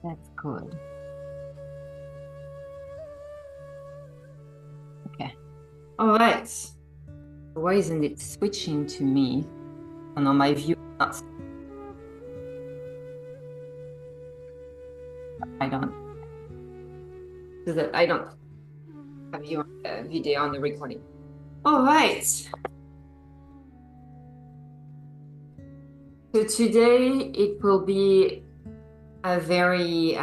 That's good. Okay. All right. Why isn't it switching to me? Oh no, my view. I don't. So that I don't have you on the video on the recording. All right. So today it will be a very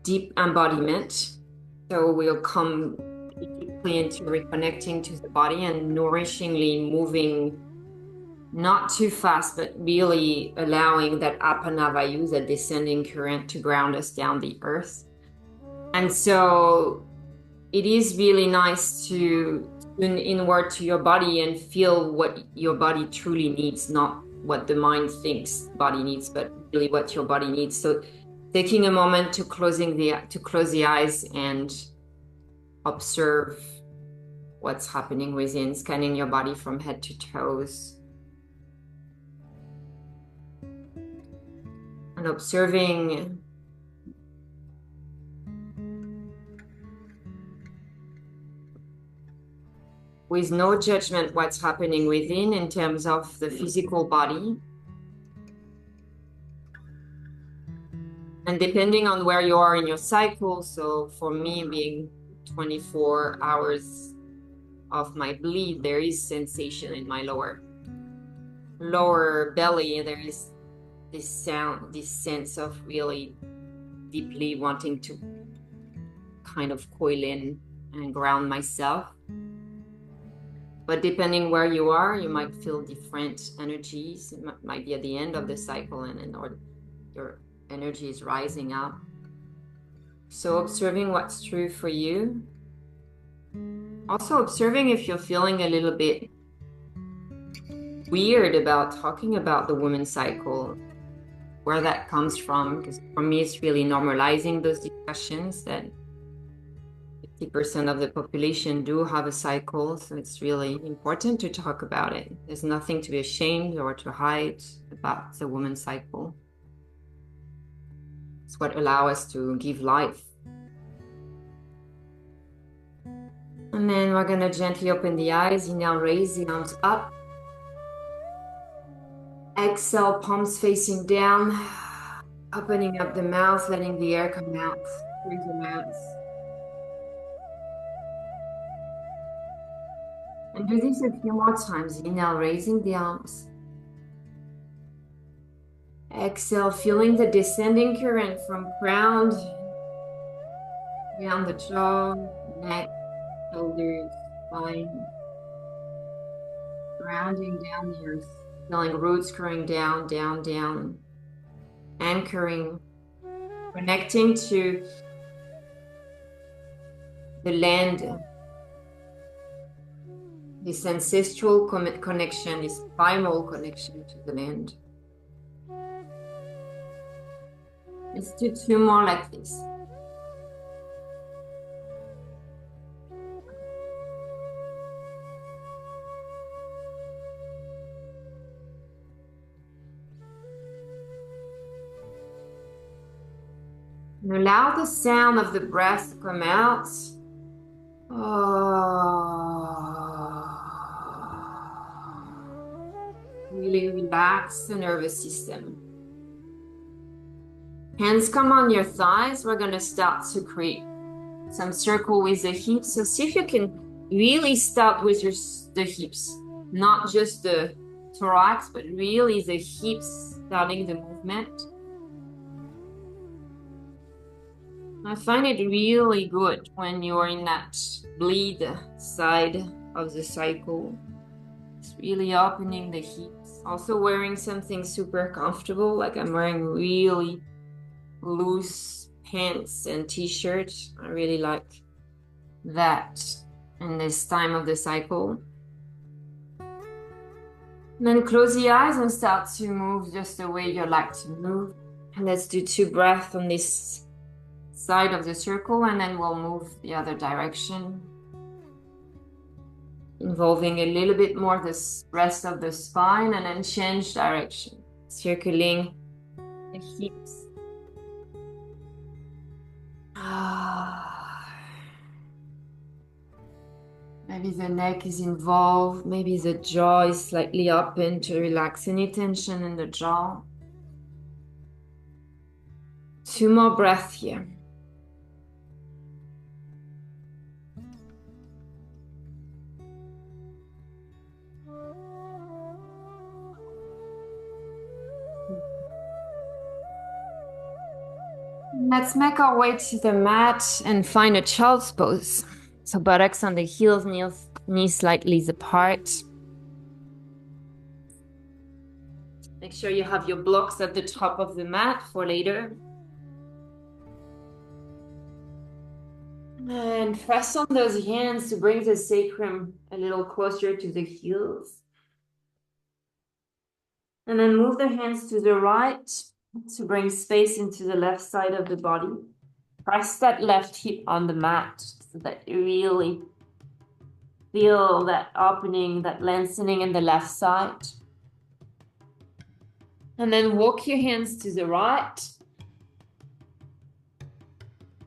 deep embodiment. So we'll come deeply into reconnecting to the body and nourishingly moving, not too fast, but really allowing that Apanavayu, that descending current, to ground us down the earth. And so it is really nice to tune inward to your body and feel what your body truly needs, not what the mind thinks body needs, but really what your body needs. So taking a moment to close the eyes and observe what's happening within, scanning your body from head to toes. And observing with no judgment what's happening within in terms of the physical body. And depending on where you are in your cycle, so for me being 24 hours of my bleed, there is sensation in my lower belly. There is this sense of really deeply wanting to kind of coil in and ground myself. But depending where you are, you might feel different energies. It might be at the end of the cycle and or your energy is rising up. So observing what's true for you. Also observing if you're feeling a little bit weird about talking about the women's cycle, where that comes from, because for me it's really normalizing those discussions that 50% of the population do have a cycle, so it's really important to talk about it. There's nothing to be ashamed or to hide about the women's cycle. It's what allows us to give life. And then we're going to gently open the eyes. Inhale, raise the arms up. Exhale, palms facing down. Opening up the mouth, letting the air come out through the mouth. And do this a few more times. Inhale, raising the arms. Exhale, feeling the descending current from crown down the jaw, neck, shoulders, spine, grounding down the earth. Feeling roots growing down, down, down. Anchoring, connecting to the land. This ancestral connection, this primal connection to the land. Let's do two more like this. And allow the sound of the breath to come out. Really relax the nervous system. Hands come on your thighs. We're going to start to create some circle with the hips. So see if you can really start with the hips, not just the thorax, but really the hips starting the movement. I find it really good when you're in that bleed side of the cycle. It's really opening the hips. Also wearing something super comfortable, like I'm wearing really loose pants and t-shirt. I really like that in this time of the cycle. And then close the eyes and start to move just the way you like to move. And let's do 2 breaths on this side of the circle, and then we'll move the other direction, involving a little bit more the rest of the spine, and then change direction, circling the hips Maybe the neck is involved. Maybe the jaw is slightly open to relax any tension in the jaw. 2 more breaths here. Let's make our way to the mat and find a child's pose. So buttocks on the heels, knees slightly apart. Make sure you have your blocks at the top of the mat for later. And press on those hands to bring the sacrum a little closer to the heels. And then move the hands to the right to bring space into the left side of the body. Press that left hip on the mat so that you really feel that opening, that lengthening in the left side. And then walk your hands to the right.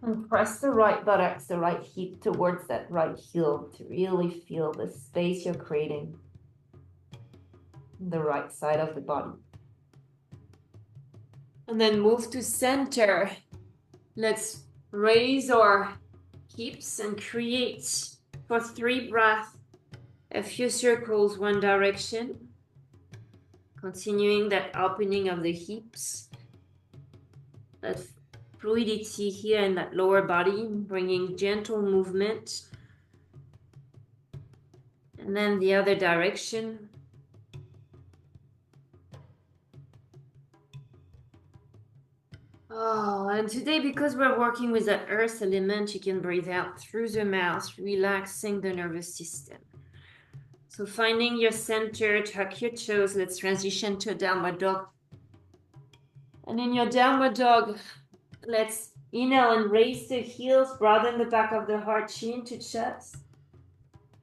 And press the right buttocks, the right hip towards that right heel to really feel the space you're creating on the right side of the body. And then move to center. Let's raise our hips and create for 3 breaths a few circles one direction. Continuing that opening of the hips. That fluidity here in that lower body, bringing gentle movement. And then the other direction. Oh, and today, because we're working with that earth element, you can breathe out through the mouth, relaxing the nervous system. So finding your center, tuck your toes. Let's transition to a downward dog. And in your downward dog, let's inhale and raise the heels, broaden the back of the heart, chin to chest.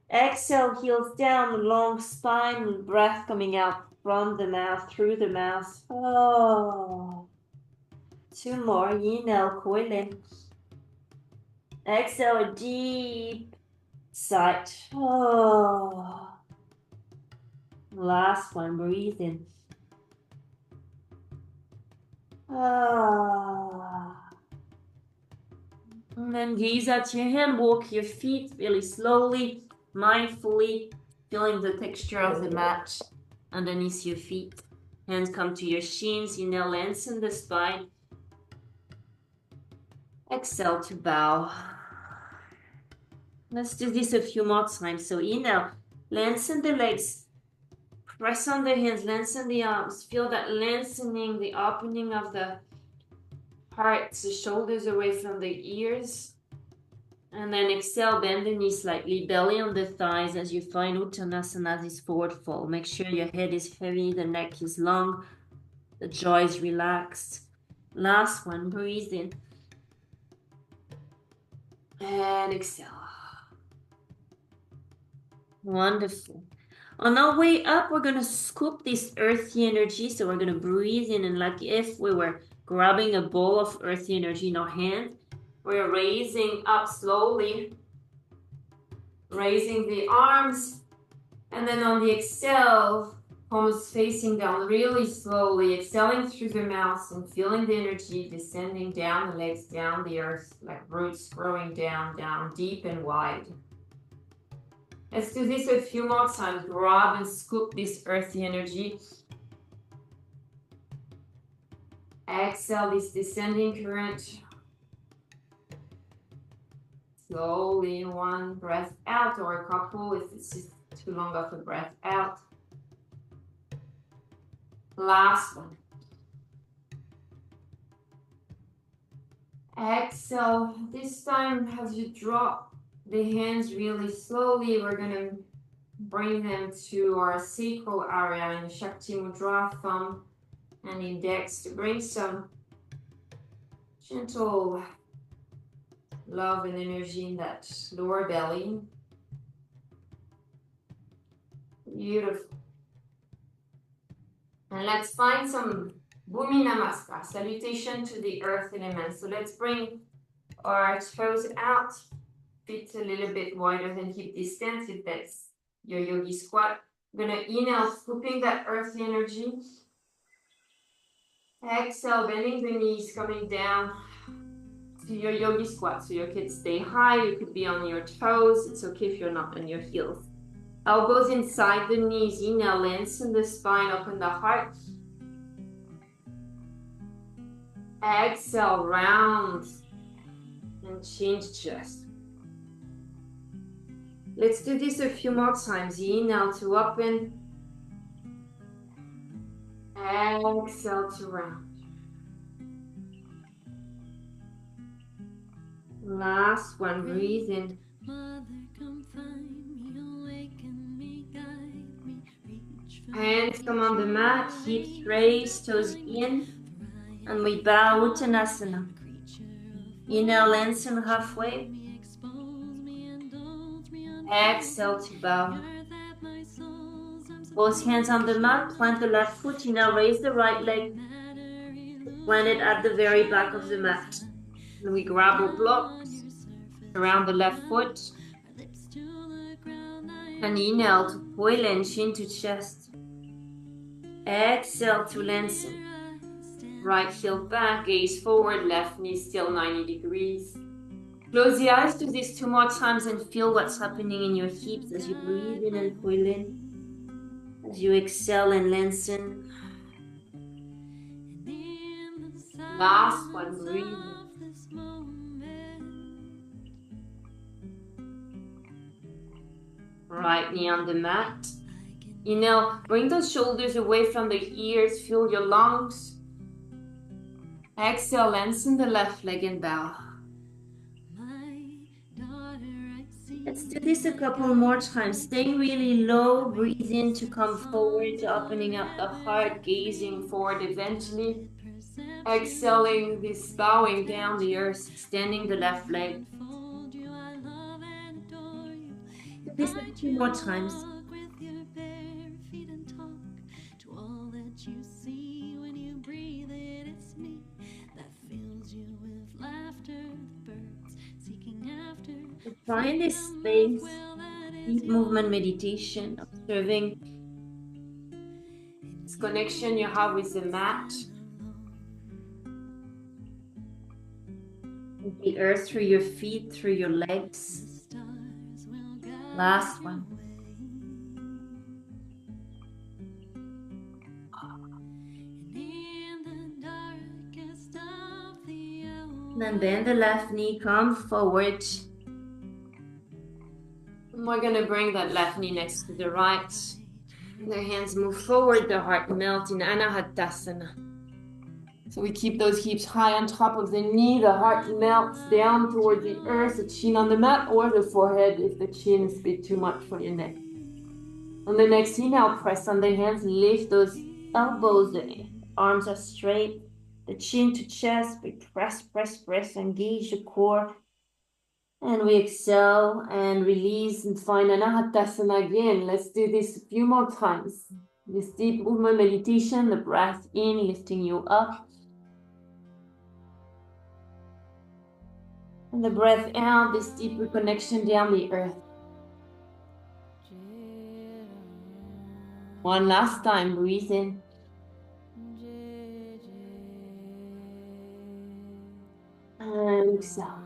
Exhale, heels down, long spine, breath coming out from the mouth, through the mouth. Oh. 2 more. Inhale, coil in. Exhale, a deep sigh. Oh. Last one, breathe in. Ah. And then gaze at your hand, walk your feet really slowly, mindfully, feeling the texture of the mat underneath your feet. Hands come to your shins, inhale, lengthen the spine. Exhale to bow. Let's do this a few more times. So inhale, lengthen the legs, press on the hands, lengthen the arms. Feel that lengthening, the opening of the heart, the shoulders away from the ears. And then exhale, bend the knees slightly, belly on the thighs as you find Uttanasana, this forward fold. Make sure your head is heavy, the neck is long, the jaw is relaxed. Last one, breathe in. And exhale. Wonderful. On our way up, we're going to scoop this earthy energy. So we're going to breathe in, and like if we were grabbing a bowl of earthy energy in our hand, we're raising up slowly, raising the arms, and then on the exhale, palms facing down really slowly, exhaling through the mouth and feeling the energy descending down the legs, down the earth, like roots growing down, deep and wide. Let's do this a few more times. Grab and scoop this earthy energy. Exhale this descending current. Slowly, one breath out, or a couple if it's just too long of a breath out. Last one. Exhale. This time, as you drop the hands really slowly, we're going to bring them to our sacral area in the Shakti Mudra, thumb and index, to bring some gentle love and energy in that lower belly. Beautiful. And let's find some Bhumi Namaskar, salutation to the earth element. So let's bring our toes out. feet a little bit wider than hip distance if that's your yogi squat. I'm gonna inhale, scooping that earth energy. Exhale, bending the knees, coming down to your yogi squat. So your kids stay high, you could be on your toes. It's okay if you're not on your heels. Elbows inside the knees. Inhale, lengthen the spine, open the heart. Exhale, round and change chest. Let's do this a few more times. Inhale to open. Exhale to round. Last one, breathe in. Hands come on the mat, hips raised, toes in, and we bow Uttanasana. Inhale, lengthen halfway. Exhale to bow. Both hands on the mat, plant the left foot. Inhale, raise the right leg. Plant it at the very back of the mat. And we grab our blocks around the left foot. And inhale to poile, chin to chest. Exhale to lengthen. Right heel back, gaze forward, left knee still 90 degrees. Close the eyes, do this 2 more times and feel what's happening in your hips as you breathe in and poile in. As you exhale and lengthen. Last one, breathe. Right knee on the mat. Inhale, bring those shoulders away from the ears, feel your lungs. Exhale, lengthen the left leg and bow. Let's do this a couple more times. Staying really low, breathe in to come forward, opening up the heart, gazing forward eventually. Exhaling, this bowing down the earth, extending the left leg. Do this a few more times. Find this space, deep movement meditation, observing this connection you have with the mat, with the earth through your feet, through your legs. Last one. And then bend the left knee, come forward. And we're gonna bring that left knee next to the right. The hands move forward, the heart melts in Anahatasana. So we keep those hips high on top of the knee, the heart melts down toward the earth, the chin on the mat or the forehead if the chin is a bit too much for your neck. On the next inhale, press on the hands, lift those elbows, the arms are straight, the chin to chest, we press, press, press, engage the core. And we exhale and release and find Anahatasana again. Let's do this a few more times. This deep movement meditation, the breath in, lifting you up. And the breath out, this deeper connection down the earth. One last time, breathe in. And exhale.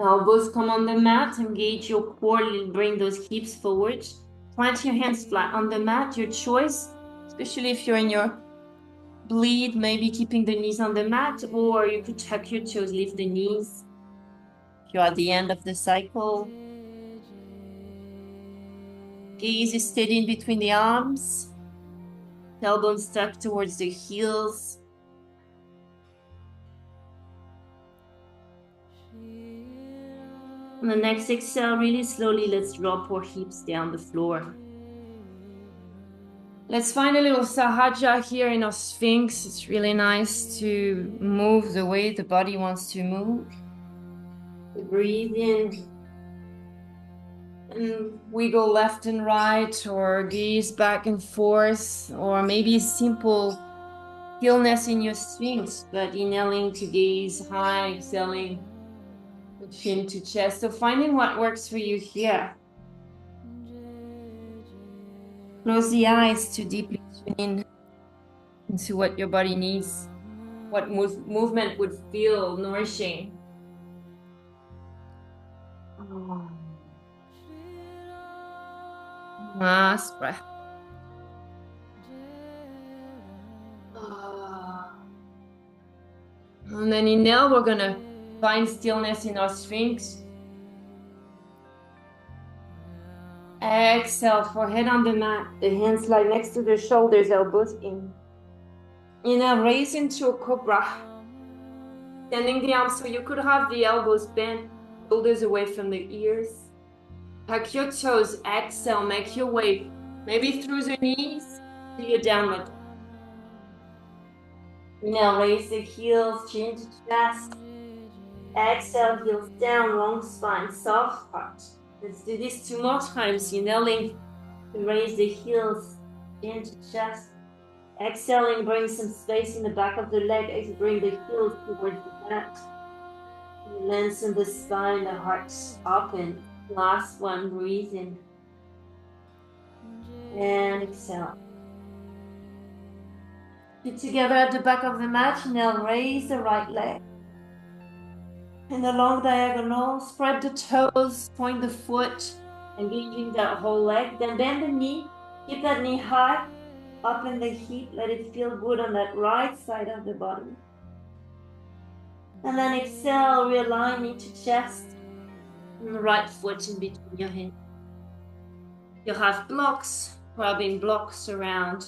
Elbows come on the mat, engage your core, bring those hips forward. Plant your hands flat on the mat, your choice, especially if you're in your bleed, maybe keeping the knees on the mat, or you could tuck your toes, lift the knees. If you're at the end of the cycle. Gaze is steady in between the arms. Tailbones tucked towards the heels. On the next exhale, really slowly, let's drop our hips down the floor. Let's find a little sahaja here in our sphinx. It's really nice to move the way the body wants to move. Breathe in. And wiggle left and right, or gaze back and forth, or maybe simple stillness in your sphinx, but inhaling to gaze high, exhaling to chin to chest. So finding what works for you here. Close the eyes to deeply tune in into what your body needs, what movement would feel nourishing. Last breath. And then inhale, we're gonna find stillness in our sphinx. Exhale, forehead on the mat. The hands lie next to the shoulders, elbows in. Inhale, raise into a cobra. Extending the arms so you could have the elbows bent, shoulders away from the ears. Tuck your toes. Exhale, make your way, maybe through the knees to your downward. Inhale, raise the heels, chin to chest. Exhale, heels down, long spine, soft heart. Let's do this 2 more times. Inhaling to raise the heels, chin to chest. Exhaling, bring some space in the back of the leg as you bring the heels towards the mat. Lengthen the spine, the heart open. Last one, breathe in. And exhale. Feet together at the back of the mat. Now raise the right leg. In a long diagonal, spread the toes, point the foot, engaging that whole leg. Then bend the knee, keep that knee high, open the hip, let it feel good on that right side of the body. And then exhale, realign into chest, and the right foot in between your hands. You have blocks, grabbing blocks around,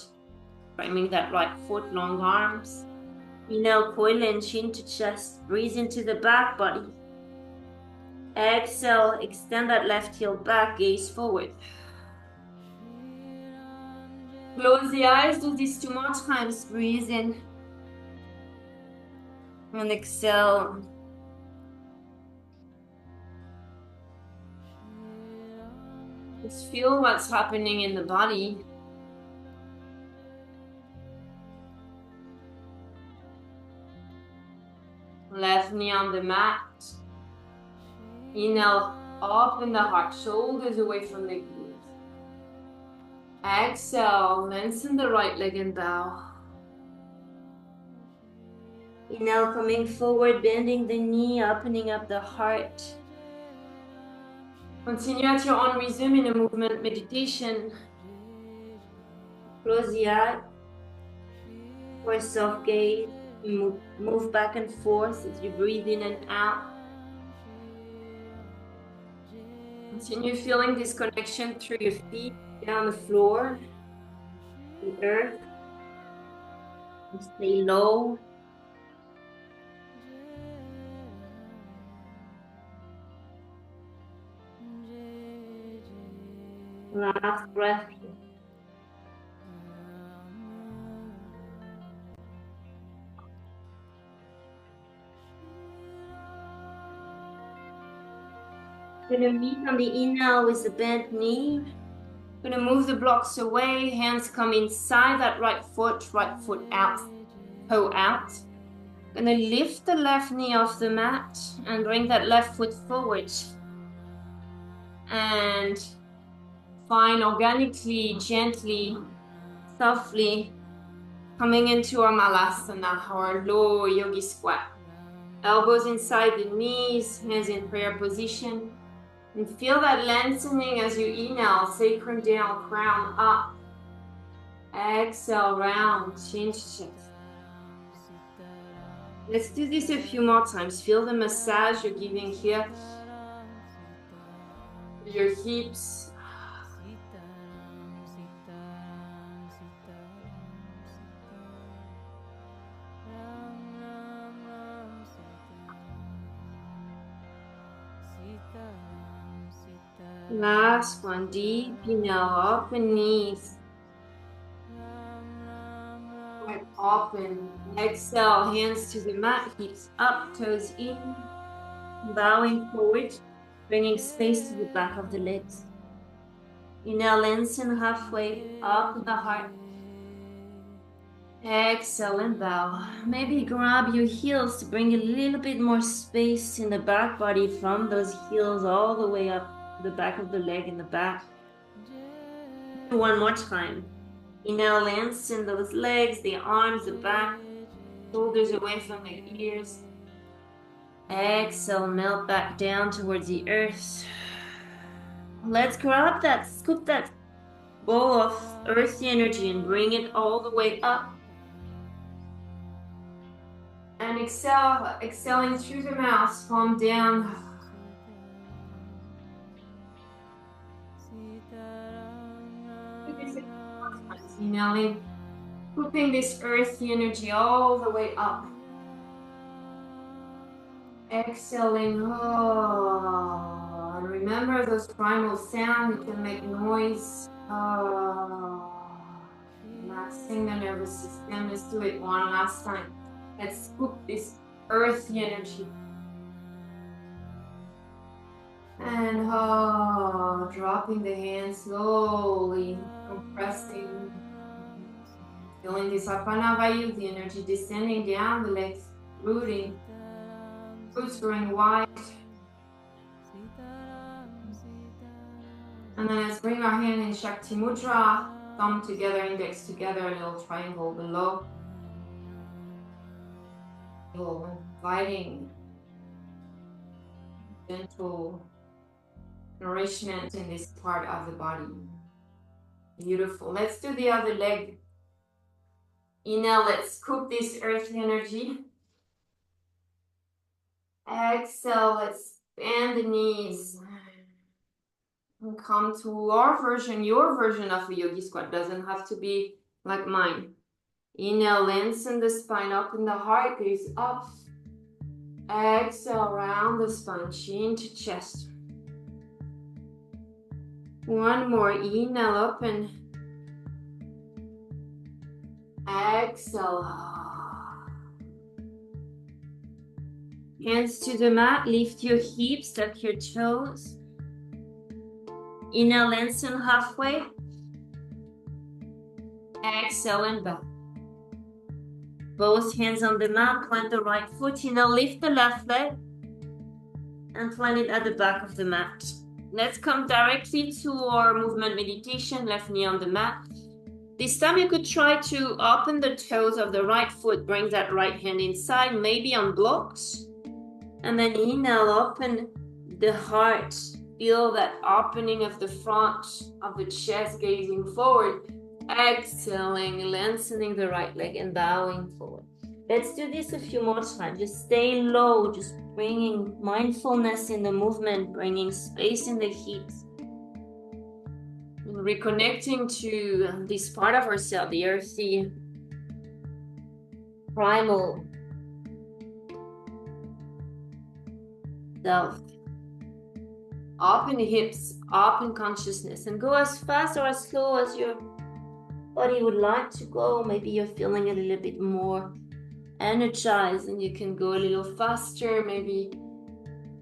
framing that right foot, long arms. Inhale, coil and chin to chest. Breathe into the back body. Exhale, extend that left heel back, gaze forward. Close the eyes, do this 2 more times. Breathe in. And exhale. Just feel what's happening in the body. Left knee on the mat. Inhale, open the heart, shoulders away from the ears. Exhale, lengthen the right leg and bow. Inhale, coming forward, bending the knee, opening up the heart. Continue at your own rhythm in a movement meditation. Close the eye. For a soft gaze. Move back and forth as you breathe in and out. Continue feeling this connection through your feet, down the floor, the earth. And stay low. Last breath. Gonna meet on the inhale with the bent knee. Gonna move the blocks away, hands come inside that right foot out, toe out. Gonna lift the left knee off the mat and bring that left foot forward. And find organically, gently, softly, coming into our malasana, our low yogi squat. Elbows inside the knees, hands in prayer position. And feel that lengthening as you inhale, sacrum down, crown up. Exhale, round, chin to chest. Let's do this a few more times. Feel the massage you're giving here. Your hips. Last one, deep inhale, open knees. Quite open. Exhale, hands to the mat, hips up, toes in. Bowing forward, bringing space to the back of the legs. Inhale, lengthen halfway, open the heart. Exhale, Exhale and bow. Maybe grab your heels to bring a little bit more space in the back body from those heels all the way up the back of the leg in the back. One more time. Inhale, lengthen those legs, the arms, the back, shoulders away from the ears. Exhale, melt back down towards the earth. Let's grab that, scoop that bowl of earthy energy and bring it all the way up. And exhale, exhaling through the mouth, palm down. Inhaling, scooping this earthy energy all the way up. Exhaling, and remember those primal sounds. You can make noise. Relaxing the nervous system. Let's do it one last time. Let's scoop this earthy energy. And dropping the hands slowly, compressing. Feeling this prana vayu, the energy descending down the legs, rooting. Roots growing wide. And then let's bring our hand in Shakti Mudra, thumb together, index together, a little triangle below. Inviting gentle nourishment in this part of the body. Beautiful. Let's do the other leg. Inhale, let's scoop this earthly energy. Exhale, let's bend the knees. And come to our version, your version of a yogi squat. Doesn't have to be like mine. Inhale, lengthen the spine, open the heart, gaze up. Exhale, round the spine, chin to chest. One more, inhale, open. Exhale. Hands to the mat, lift your hips, tuck your toes. Inhale, lengthen halfway. Exhale and back. Both hands on the mat, plant the right foot. Inhale, lift the left leg and plant it at the back of the mat. Let's come directly to our movement meditation, left knee on the mat. This time you could try to open the toes of the right foot, bring that right hand inside, maybe on blocks. And then inhale, open the heart. Feel that opening of the front of the chest, gazing forward. Exhaling, lengthening the right leg and bowing forward. Let's do this a few more times. Just stay low, just bringing mindfulness in the movement, bringing space in the hips. And reconnecting to this part of ourselves, the earthy, primal self. Open hips, open consciousness, and go as fast or as slow as your body would like to go. Maybe you're feeling a little bit more energized and you can go a little faster. Maybe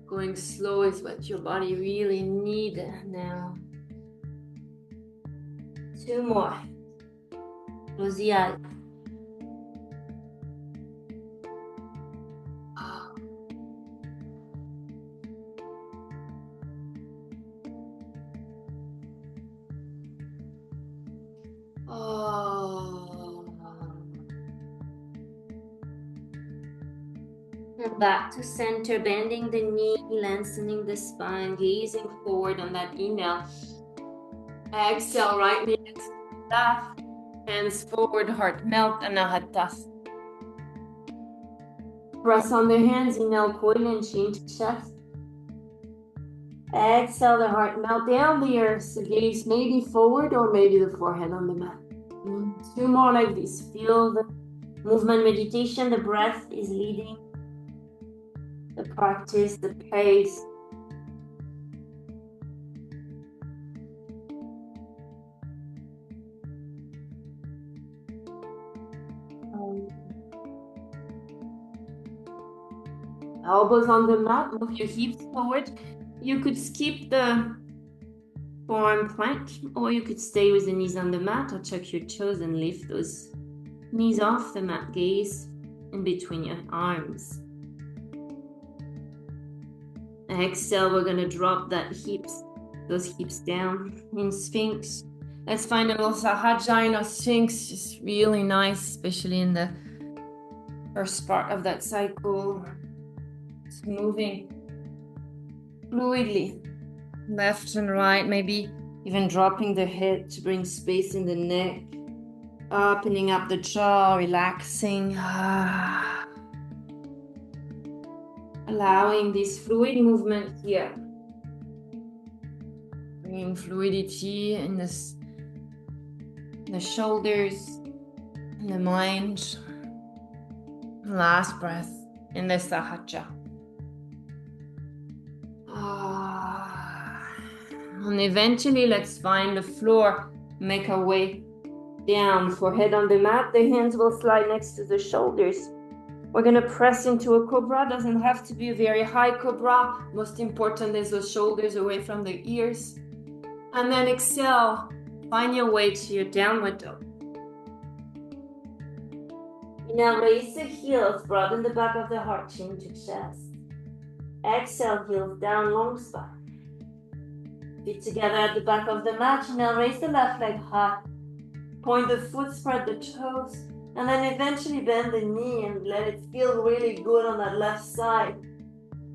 going slow is what your body really needs now. 2 more. Close the eyes. And back to center, bending the knee, lengthening the spine, gazing forward on that inhale. Exhale, right knee left, hands forward, heart melt, Anahata. Press on the hands, inhale, coil and chin to chest. Exhale, the heart melt down the earth, the gaze maybe forward or maybe the forehead on the mat. 2 more like this. Feel the movement meditation, the breath is leading the practice, the pace. Elbows on the mat, move your hips forward. You could skip the forearm plank, or you could stay with the knees on the mat or tuck your toes and lift those Knees off the mat, gaze in between your arms. Exhale, we're gonna drop those hips down in Sphinx. Let's find a little Sahaja in our Sphinx, just really nice, especially in the first part of that cycle. It's moving fluidly, left and right, maybe even dropping the head to bring space in the neck, opening up the jaw, relaxing. Allowing this fluid movement here. Bringing fluidity in the shoulders, in the mind. Last breath in the Sahaja. And eventually, let's find the floor, make our way down, forehead on the mat. The hands will slide next to the shoulders. We're gonna press into a cobra. Doesn't have to be a very high cobra. Most important is the shoulders away from the ears. And then exhale, find your way to your downward dog. Now raise the heels, broaden the back of the heart, chin to chest. Exhale, heels down, long spine. Feet together at the back of the mat. Now raise the left leg high. Point the foot, spread the toes. And then eventually bend the knee and let it feel really good on that left side.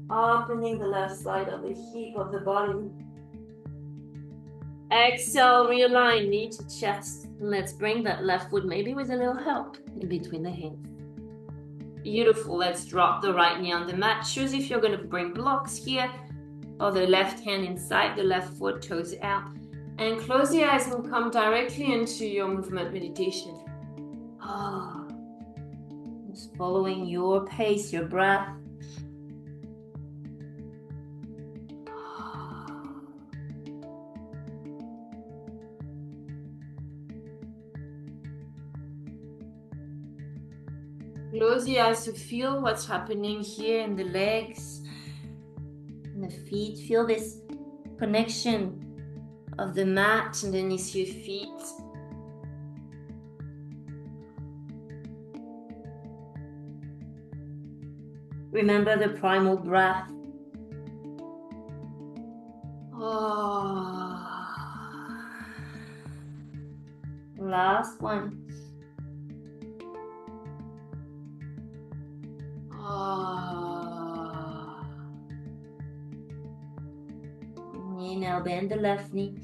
Opening the left side of the hip of the body. Exhale, realign knee to chest. Let's bring that left foot, maybe with a little help, in between the hands. Beautiful. Let's drop the right knee on the mat. Choose if you're going to bring blocks here, or the left hand inside, the left foot, toes out. And close your eyes and come directly into your movement meditation. Just following your pace, your breath. Close your eyes to feel what's happening here in the legs, in the feet. Feel this connection of the mat underneath your feet. Remember the primal breath. Last one. Now bend the left knee.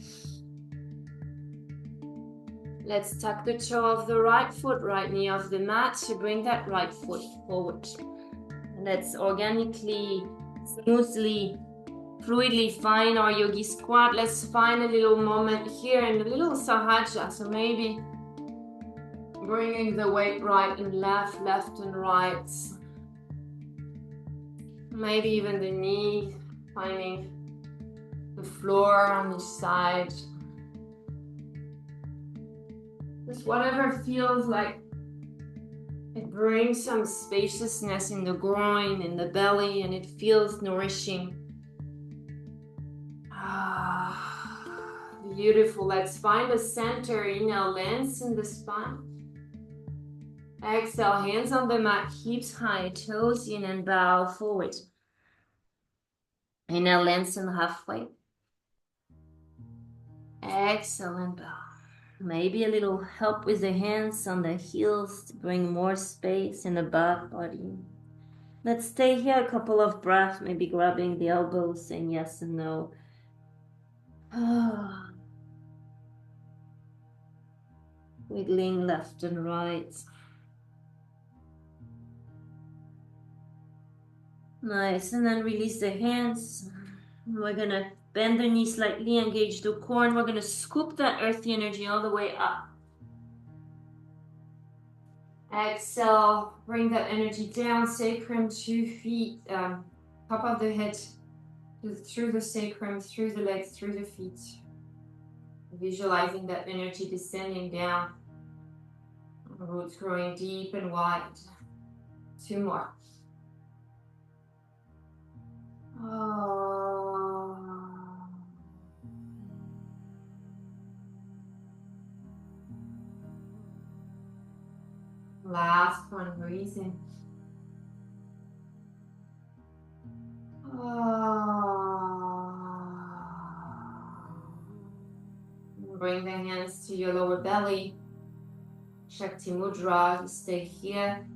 Let's tuck the toe of the right foot, right knee off the mat to bring that right foot forward. Let's organically, smoothly, fluidly find our yogi squat. Let's find a little moment here and a little sahaja. So maybe bringing the weight right and left, left and right. Maybe even the knee, finding the floor on each side. Just whatever feels like it brings some spaciousness in the groin, in the belly, and it feels nourishing. Beautiful. Let's find the center. Inhale, lengthen the spine. Exhale, hands on the mat, hips high, toes in and bow forward. Inhale, lengthen halfway. Exhale and bow. Maybe a little help with the hands on the heels to bring more space in the back body. Let's stay here a couple of breaths, maybe grabbing the elbows, saying yes and no. Wiggling left and right. Nice, and then release the hands. We're gonna bend the knee slightly, engage the core, and we're gonna scoop that earthy energy all the way up. Exhale, bring that energy down, sacrum, 2 feet, top of the head, through the sacrum, through the legs, through the feet. Visualizing that energy descending down, roots growing deep and wide. 2 more. Last one, breathing. Bring the hands to your lower belly. Shakti Mudra, stay here.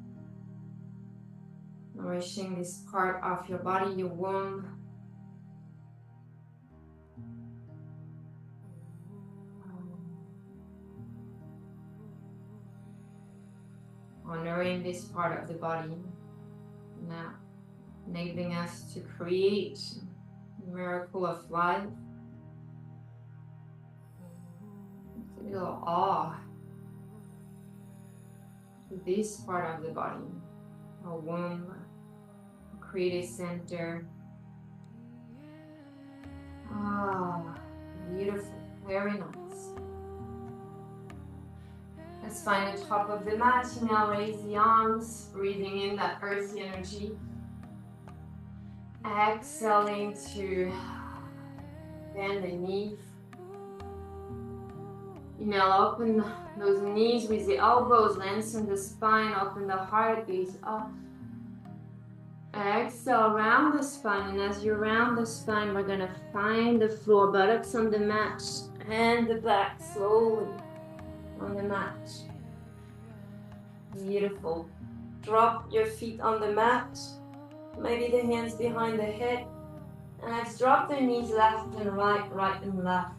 Nourishing this part of your body, your womb. Honoring this part of the body. Now, enabling us to create the miracle of life. A little awe to this part of the body, our womb, creative center. Beautiful, very nice. Let's find the top of the mat. Now raise the arms, breathing in that earthy energy. Exhaling to bend the knees. Inhale, open those knees with the elbows, lengthen the spine, open the heart, gaze up. Exhale, round the spine, and as you round the spine, we're gonna find the floor, buttocks on the mat, and the back slowly on the mat. Beautiful. Drop your feet on the mat, maybe the hands behind the head, and let's drop the knees left and right, right and left.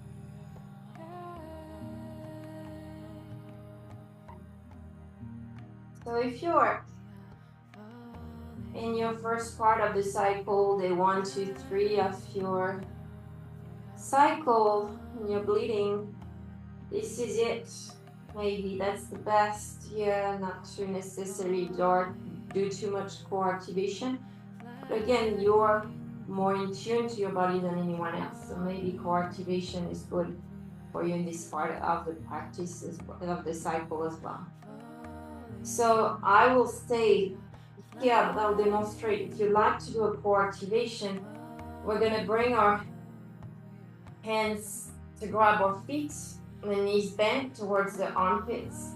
So if you're in your first part of the cycle, day 1, 2, 3 of your cycle, and you're bleeding, this is it. Maybe that's the best here, not too necessary or do too much core activation. But again, you're more in tune to your body than anyone else. So maybe core activation is good for you in this part of the practice, of the cycle as well. So I will stay here, I'll demonstrate. If you like to do a core activation, we're gonna bring our hands to grab our feet, the knees bent towards the armpits.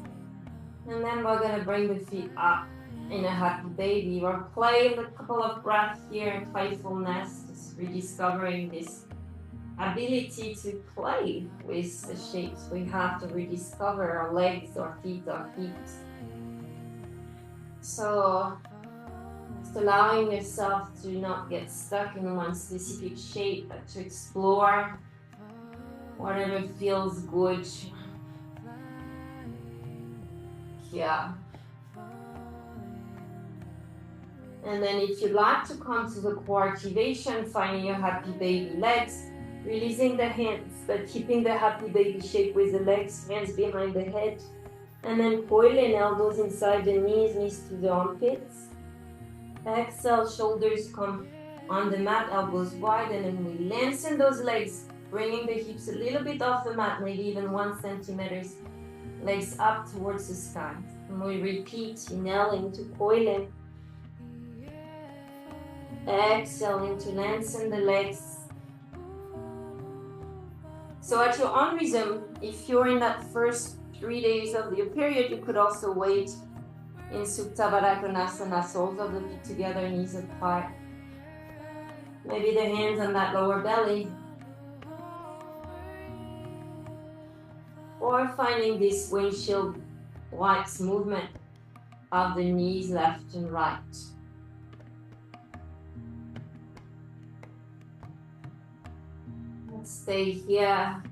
And then we're gonna bring the feet up in a happy baby. We'll play a couple of breaths here in playfulness, just rediscovering this ability to play with the shapes. We have to rediscover our legs, our feet, So just allowing yourself to not get stuck in one specific shape, but to explore whatever feels good. Yeah. And then if you'd like to come to the core activation, finding your happy baby legs, releasing the hands, but keeping the happy baby shape with the legs, hands behind the head. And then coiling elbows inside the knees, knees to the armpits. Exhale, shoulders come on the mat, elbows wide, and then we lengthen those legs, bringing the hips a little bit off the mat, maybe even 1 centimeter, legs up towards the sky. And we repeat, inhaling to coiling. Exhaling to lengthen the legs. So at your own rhythm, if you're in that first 3 days of your period, you could also wait in Supta Baddha Konasana, soles of the feet together, knees apart. Maybe the hands on that lower belly. Or finding this windshield wipes movement of the knees left and right. Let's stay here.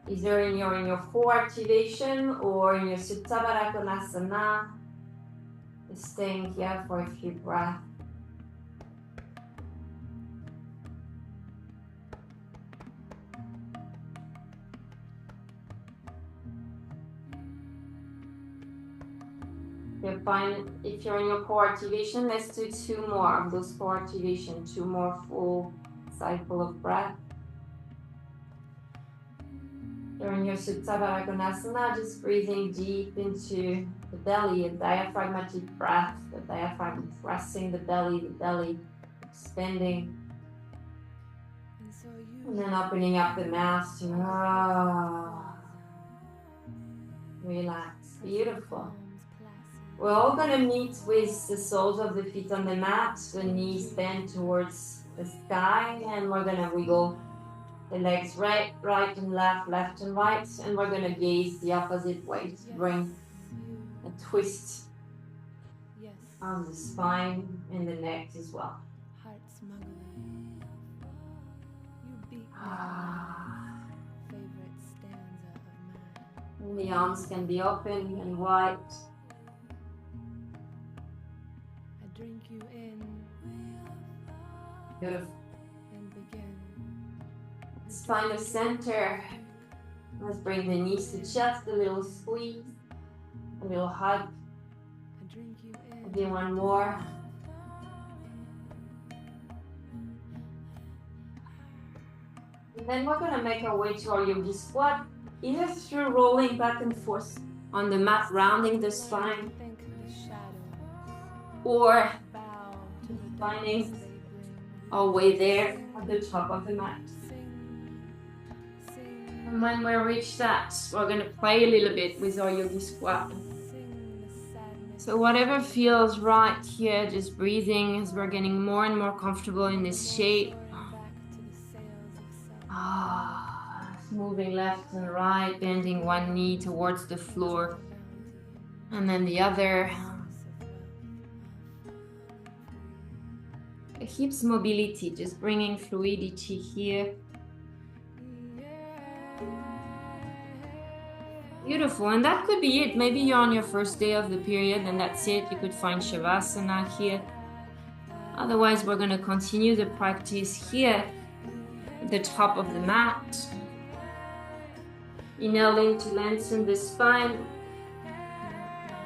Either in your core activation or in your Supta Baddha Konasana. Staying here for a few breaths. You're fine. If you're in your core activation, let's do 2 more of those core activation, 2 more full cycle of breath. During your Supta Baddha Konasana, just breathing deep into the belly, a diaphragmatic breath, the diaphragm pressing the belly expanding. And then opening up the mouth to relax. Beautiful. We're all gonna meet with the soles of the feet on the mat, the knees bent towards the sky, and we're gonna wiggle the legs right, right and left, left and right, and we're gonna gaze the opposite way to bring a twist on the spine and the neck as well. And the arms can be open and wide. Beautiful. Let's find a center. Let's bring the knees to chest, a little squeeze, a little hug. Maybe one more. And then we're gonna make our way to our yogi squat, either through rolling back and forth on the mat, rounding the spine, or finding our way there at the top of the mat. And when we reach that, we're gonna play a little bit with our yogi squat. So whatever feels right here, just breathing as we're getting more and more comfortable in this shape. Moving left and right, bending one knee towards the floor, and then the other. Hips mobility, just bringing fluidity here. Beautiful, and that could be it. Maybe you're on your first day of the period and that's it. You could find Shavasana here. Otherwise, we're going to continue the practice here at the top of the mat. Inhaling to lengthen the spine.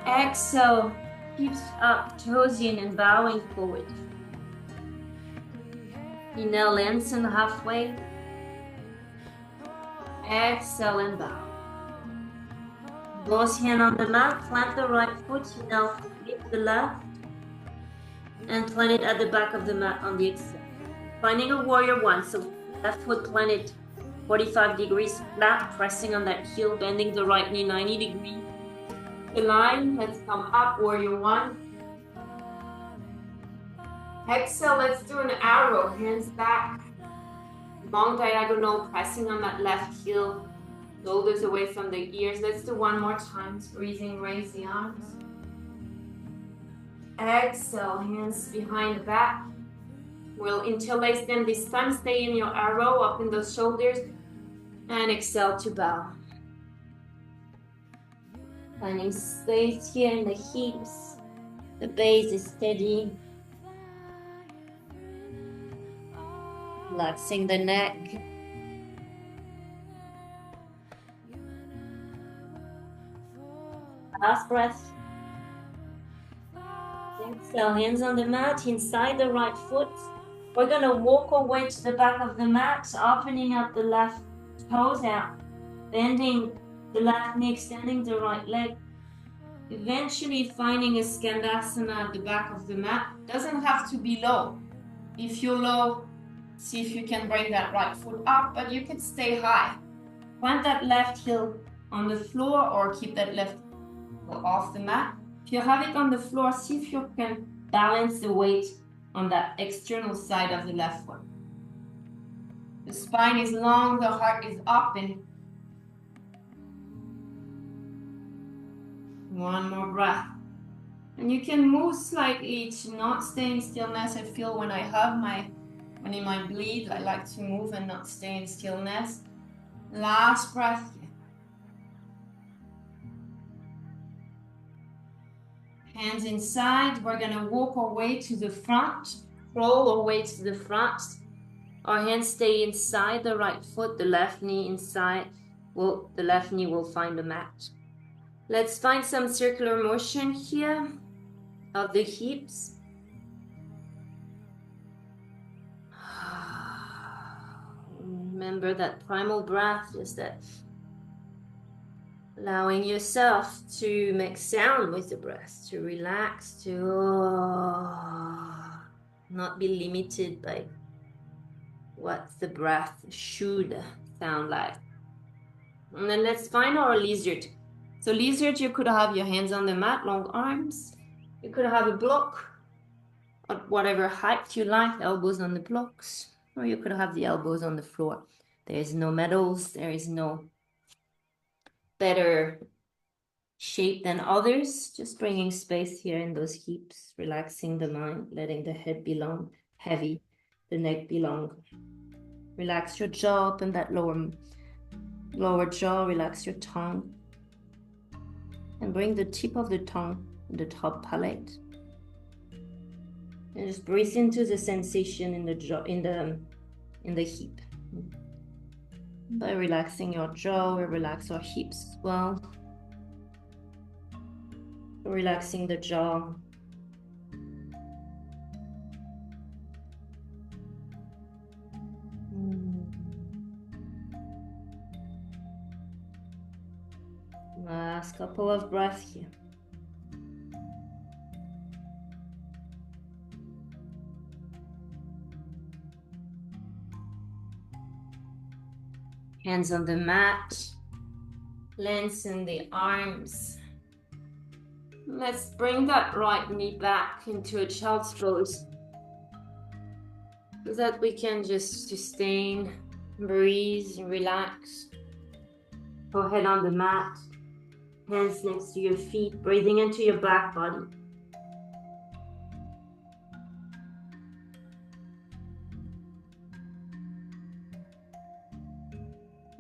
Exhale, hips up, toes in and bowing forward. Inhale, lengthen halfway. Exhale and bow. Both hands on the mat, plant the right foot, inhale, lift the left, and plant it at the back of the mat on the exhale. Finding a warrior one, so left foot planted 45 degrees flat, pressing on that heel, bending the right knee 90 degrees. The line, let's come up, warrior one. Exhale, let's do an arrow, hands back, long diagonal, pressing on that left heel. Shoulders away from the ears. Let's do one more time. Breathing, raise the arms. Exhale, hands behind the back. We'll interlace them this time. Stay in your arrow, open those shoulders. And exhale to bow. Finding space here in the hips. The base is steady. Relaxing the neck. Last breath. Exhale, hands on the mat, inside the right foot. We're going to walk our way to the back of the mat, opening up the left toes out, bending the left knee, extending the right leg. Eventually finding a Skandasana at the back of the mat. Doesn't have to be low. If you're low, see if you can bring that right foot up, but you could stay high. Plant that left heel on the floor or keep that left off the mat. If you have it on the floor, see if you can balance the weight on that external side of the left foot. The spine is long, the heart is open. One more breath. And you can move slightly to not stay in stillness. I feel when in my bleed, I like to move and not stay in stillness. Last breath. Hands inside, we're gonna walk our way to the front, roll our way to the front. Our hands stay inside the right foot, the left knee inside. The left knee will find the mat. Let's find some circular motion here of the hips. Remember that primal breath, just that allowing yourself to make sound with the breath, to relax, to not be limited by what the breath should sound like. And then let's find our lizard. So lizard, you could have your hands on the mat, long arms. You could have a block at whatever height you like, elbows on the blocks, or you could have the elbows on the floor. There is no medals, there is no better shape than others. Just bringing space here in those hips, relaxing the mind, letting the head be long, heavy, the neck be long. Relax your jaw, open that lower jaw, relax your tongue. And bring the tip of the tongue to the top palate. And just breathe into the sensation in the jaw, in the hip. By relaxing your jaw, we relax our hips as well. Relaxing the jaw. Last couple of breaths here. Hands on the mat. Lengthen the arms. Let's bring that right knee back into a child's pose so that we can just sustain, breathe, and relax. Go head on the mat. Hands next to your feet, breathing into your back body.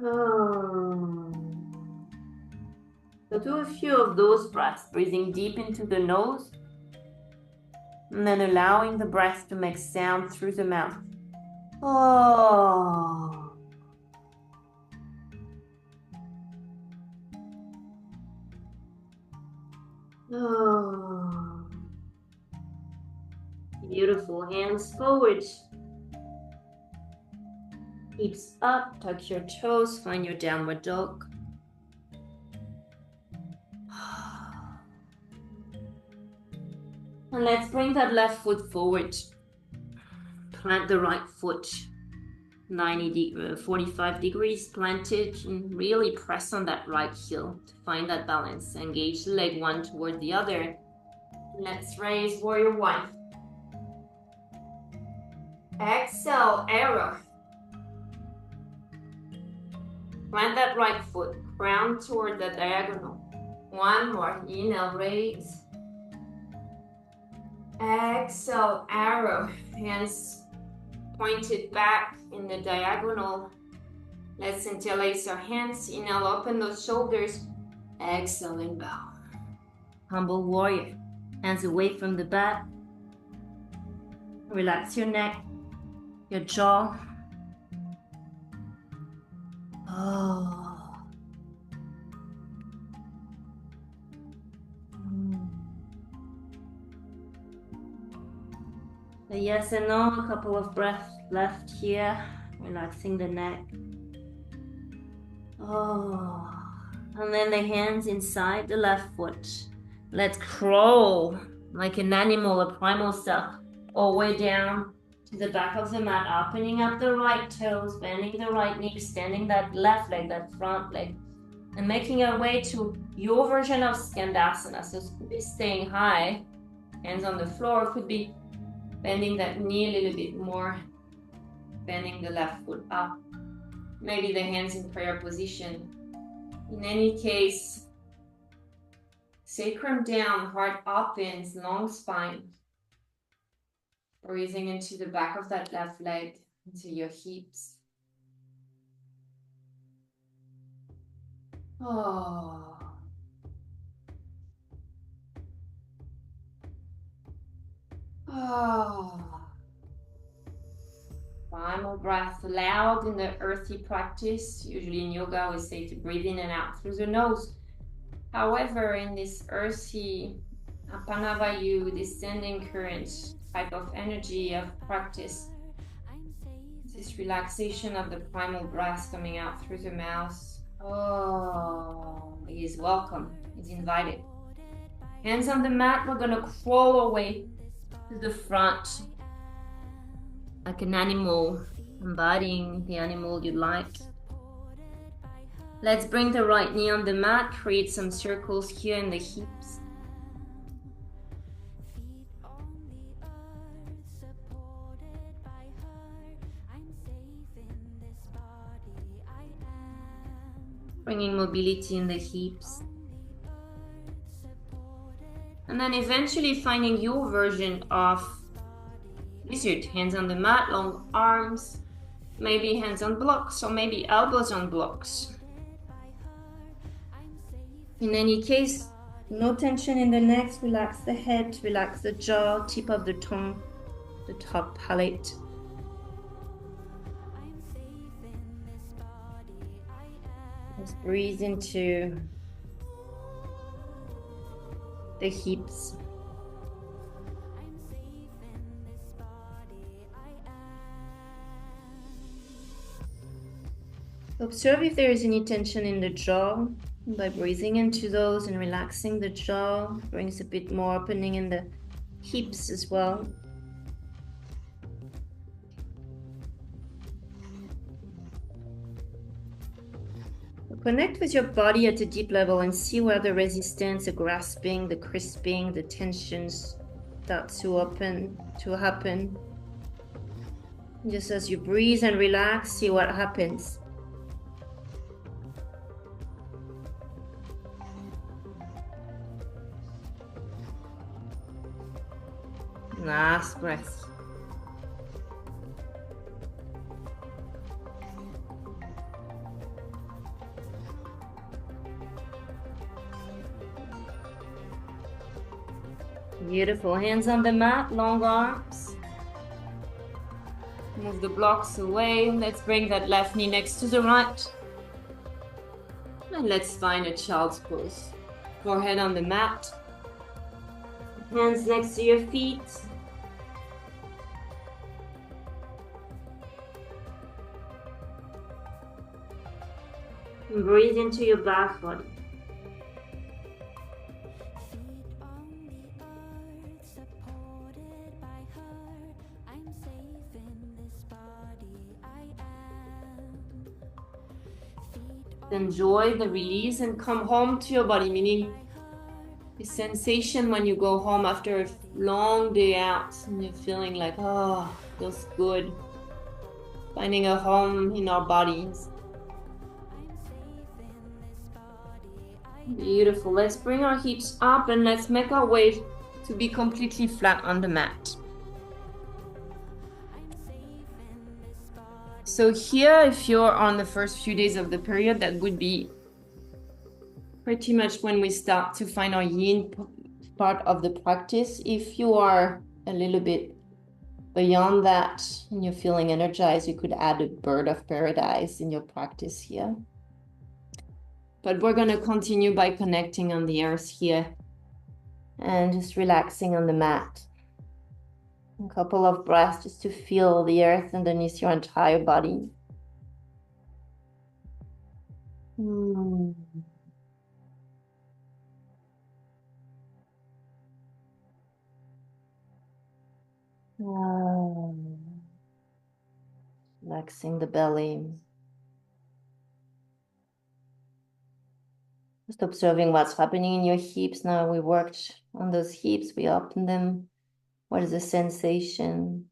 Oh. So do a few of those breaths, breathing deep into the nose, and then allowing the breath to make sound through the mouth. Oh. Oh. Beautiful. Hands forward. Hips up, tuck your toes, find your downward dog. And let's bring that left foot forward. Plant the right foot 45 degrees planted, and really press on that right heel to find that balance. Engage the leg one toward the other. Let's raise warrior one. Exhale, arrow. Plant that right foot, crown toward the diagonal. One more, inhale, raise. Exhale, arrow. Hands pointed back in the diagonal. Let's interlace our hands. Inhale, open those shoulders. Exhale and bow. Humble warrior. Hands away from the back. Relax your neck, your jaw. Oh. So yes and no, a couple of breaths left here. Relaxing the neck. Oh. And then the hands inside the left foot. Let's crawl like an animal, a primal self, all the way down to the back of the mat, opening up the right toes, bending the right knee, extending that left leg, that front leg, and making our way to your version of Skandasana. So it could be staying high, hands on the floor, it could be bending that knee a little bit more, bending the left foot up, maybe the hands in prayer position. In any case, sacrum down, heart opens, long spine. Breathing into the back of that left leg, into your hips. Oh. Oh. Final breath, loud in the earthy practice. Usually in yoga, we say to breathe in and out through the nose. However, in this earthy Apanavayu, descending current type of energy of practice, this relaxation of the primal breath coming out through the mouth. Oh, he is welcome, he's invited. Hands on the mat, we're gonna crawl away to the front like an animal, embodying the animal you like. Let's bring the right knee on the mat, create some circles here in the hips. Bringing mobility in the hips. And then eventually finding your version of lizard. Hands on the mat, long arms, maybe hands on blocks, or maybe elbows on blocks. In any case, no tension in the neck, relax the head, relax the jaw, tip of the tongue, the top palate. Just breathe into the hips. Observe if there is any tension in the jaw. By breathing into those and relaxing the jaw, brings a bit more opening in the hips as well. Connect with your body at a deep level and see where the resistance, the grasping, the crisping, the tensions start to happen. Just as you breathe and relax, see what happens. Last breath. Beautiful. Hands on the mat, long arms. Move the blocks away. Let's bring that left knee next to the right. And let's find a child's pose. Forehead on the mat. Hands next to your feet. And breathe into your back body. Enjoy the release and come home to your body, meaning the sensation when you go home after a long day out and you're feeling like, oh, feels good. Finding a home in our bodies. Beautiful. Let's bring our hips up and let's make our way to be completely flat on the mat. So here, if you're on the first few days of the period, that would be pretty much when we start to find our yin part of the practice. If you are a little bit beyond that and you're feeling energized, you could add a bird of paradise in your practice here. But we're going to continue by connecting on the earth here and just relaxing on the mat. A couple of breaths just to feel the earth underneath your entire body. Relaxing the belly. Just observing what's happening in your hips. Now we worked on those hips, we opened them. What is the sensation?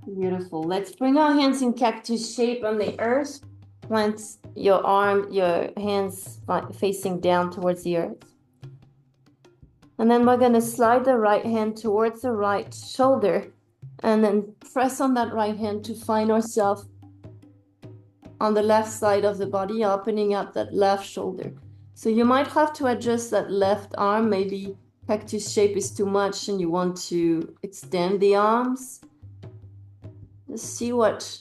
Beautiful. Let's bring our hands in cactus shape on the earth. Plant your hands facing down towards the earth. And then we're going to slide the right hand towards the right shoulder and then press on that right hand to find ourselves on the left side of the body, opening up that left shoulder. So you might have to adjust that left arm. Maybe cactus shape is too much and you want to extend the arms. Just see what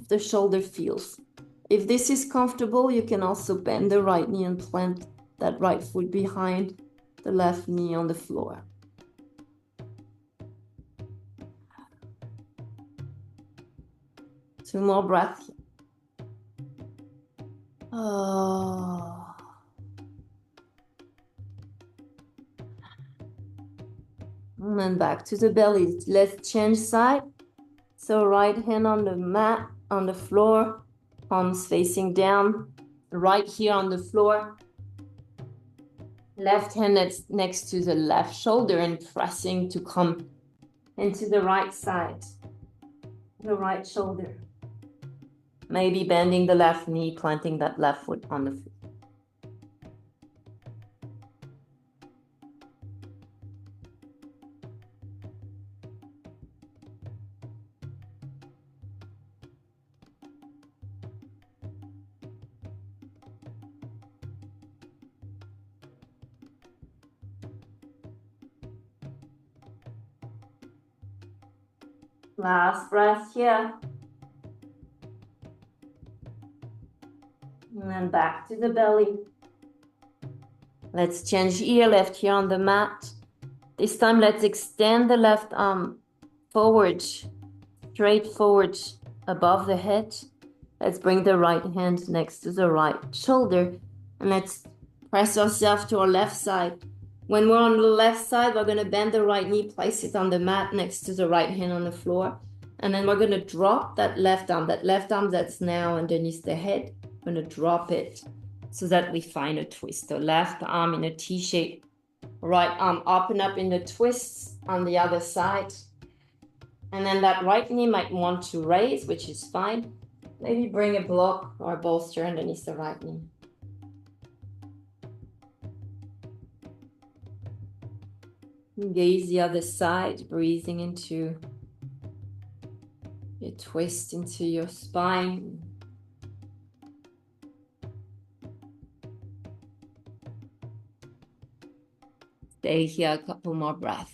the shoulder feels. If this is comfortable, you can also bend the right knee and plant that right foot behind the left knee on the floor. Two more breaths. Oh. And then back to the belly. Let's change side. So right hand on the mat, on the floor, palms facing down, right here on the floor. Left hand that's next to the left shoulder and pressing to come into the right side, the right shoulder. Maybe bending the left knee, planting that left foot on the floor. Last breath here. And then back to the belly. Let's change ear, left here on the mat. This time, let's extend the left arm forward, straight forward above the head. Let's bring the right hand next to the right shoulder. And let's press ourselves to our left side. When we're on the left side, we're going to bend the right knee, place it on the mat next to the right hand on the floor. And then we're going to drop that left arm that's now underneath the head. We're going to drop it so that we find a twist. So left arm in a T shape, right arm open up in the twists on the other side. And then that right knee might want to raise, which is fine. Maybe bring a block or a bolster underneath the right knee. Gaze the other side, breathing into your twist into your spine. Stay here a couple more breaths.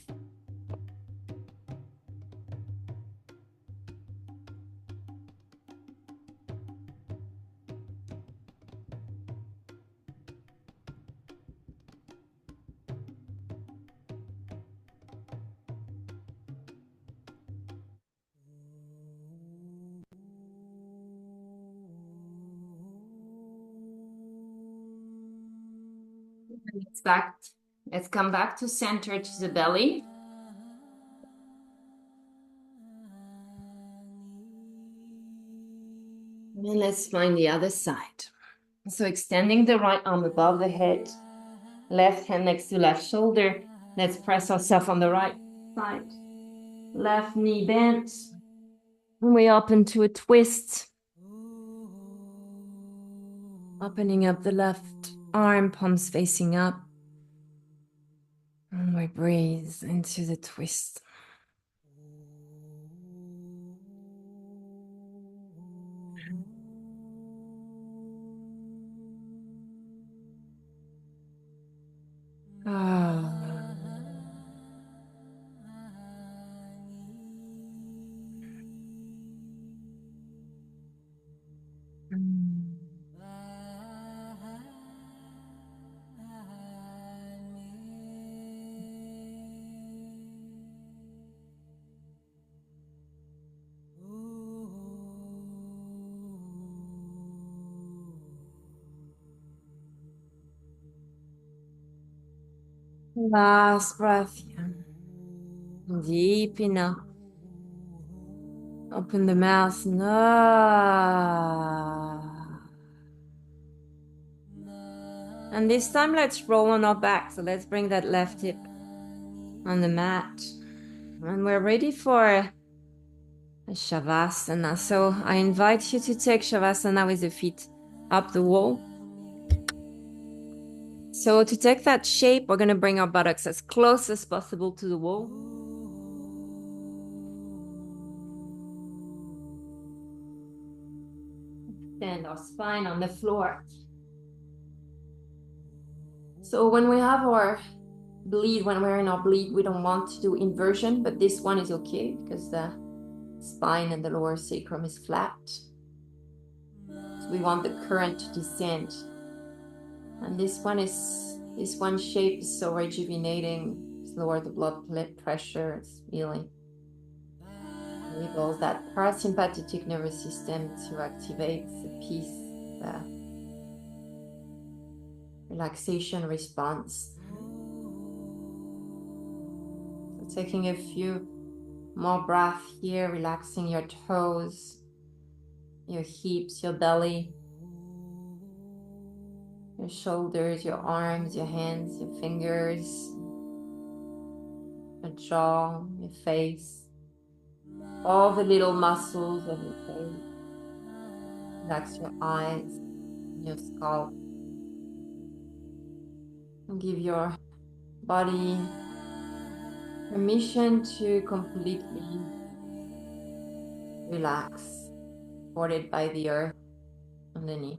Let's come back to center, to the belly. And let's find the other side. So extending the right arm above the head, left hand next to left shoulder. Let's press ourselves on the right side. Left knee bent. And we open to a twist. Opening up the left arm, palms facing up. And we breathe into the twist. Last breath. Deep enough. Open the mouth. And this time, let's roll on our back. So let's bring that left hip on the mat. And we're ready for a Shavasana. So I invite you to take Shavasana with the feet up the wall. So to take that shape, we're going to bring our buttocks as close as possible to the wall. Stand our spine on the floor. So when we have our bleed, when we're in our bleed, we don't want to do inversion, but this one is okay because the spine and the lower sacrum is flat. So we want the current to descend. And this one shape is so rejuvenating. It's lower the blood pressure, it's healing. Enables that parasympathetic nervous system to activate the peace, the relaxation response. Taking a few more breaths here, relaxing your toes, your hips, your belly, your shoulders, your arms, your hands, your fingers, your jaw, your face, all the little muscles of your face. Relax your eyes, your scalp, and give your body permission to completely relax, supported by the earth underneath.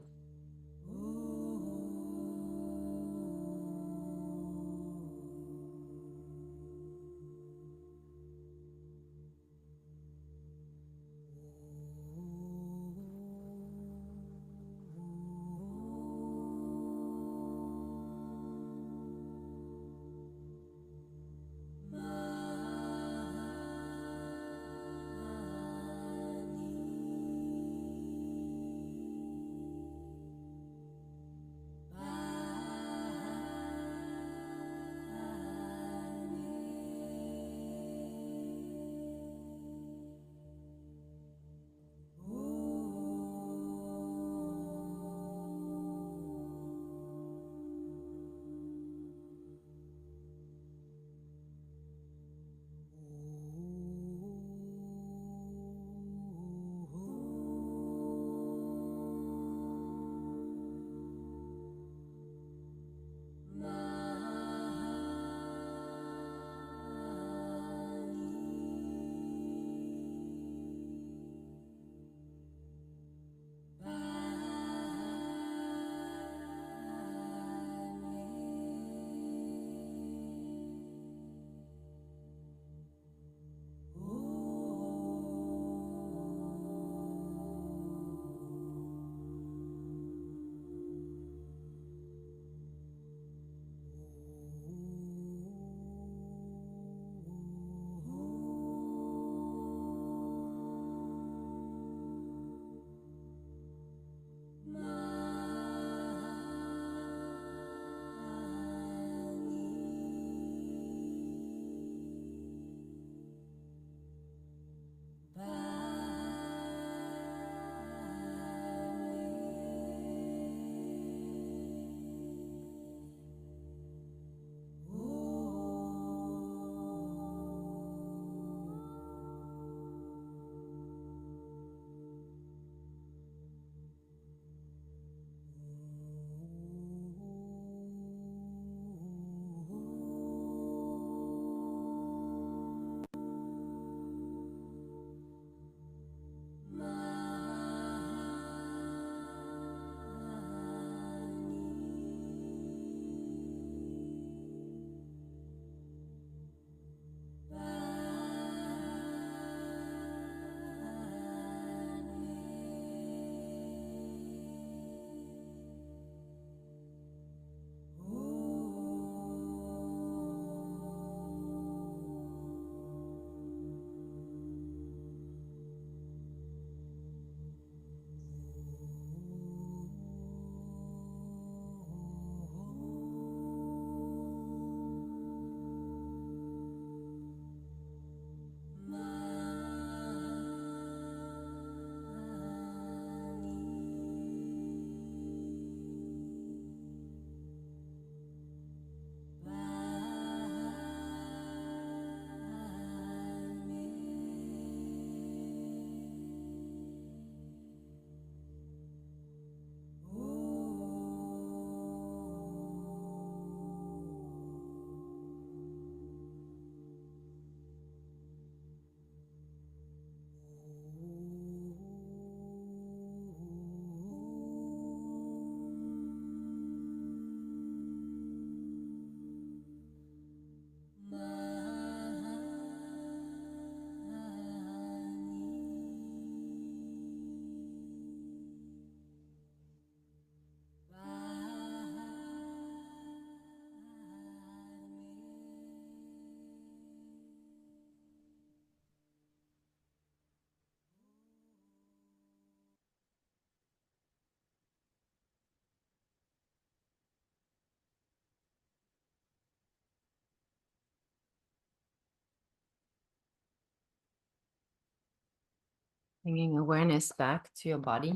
Bringing awareness back to your body.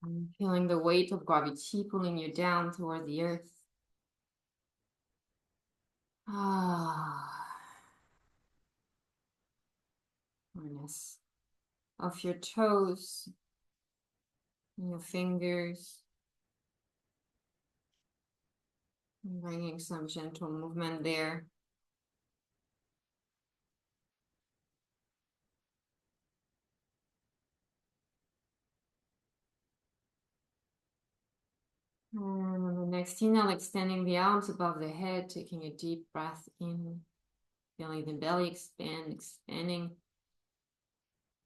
And feeling the weight of gravity pulling you down toward the earth. Awareness of your toes, and your fingers. And bringing some gentle movement there. And on the next inhale, extending the arms above the head, taking a deep breath in, feeling the belly expand, expanding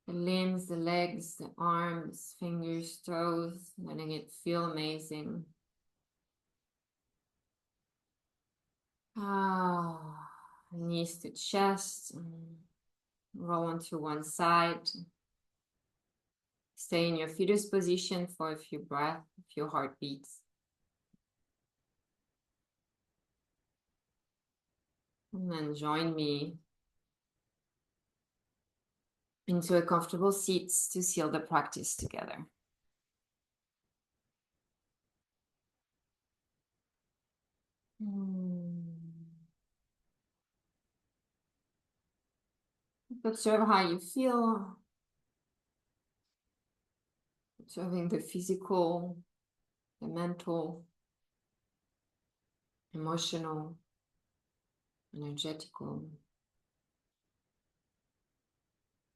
the limbs, the legs, the arms, fingers, toes, letting it feel amazing. Knees to chest, roll onto one side. Stay in your fetus position for a few breaths, a few heartbeats. And then join me into a comfortable seat to seal the practice together. Observe how you feel. Observing the physical, the mental, emotional, energetical.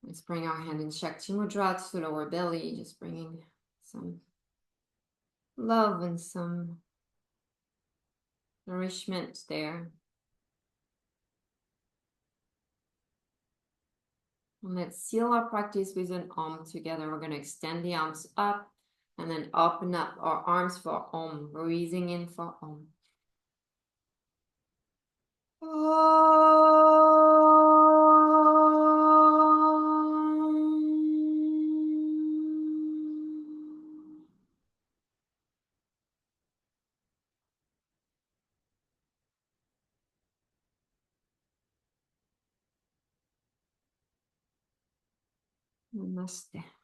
Let's bring our hand in Shakti Mudra to the lower belly, just bringing some love and some nourishment there. And let's seal our practice with an Om together. We're going to extend the arms up and then open up our arms for Om, breathing in for Om. Namaste.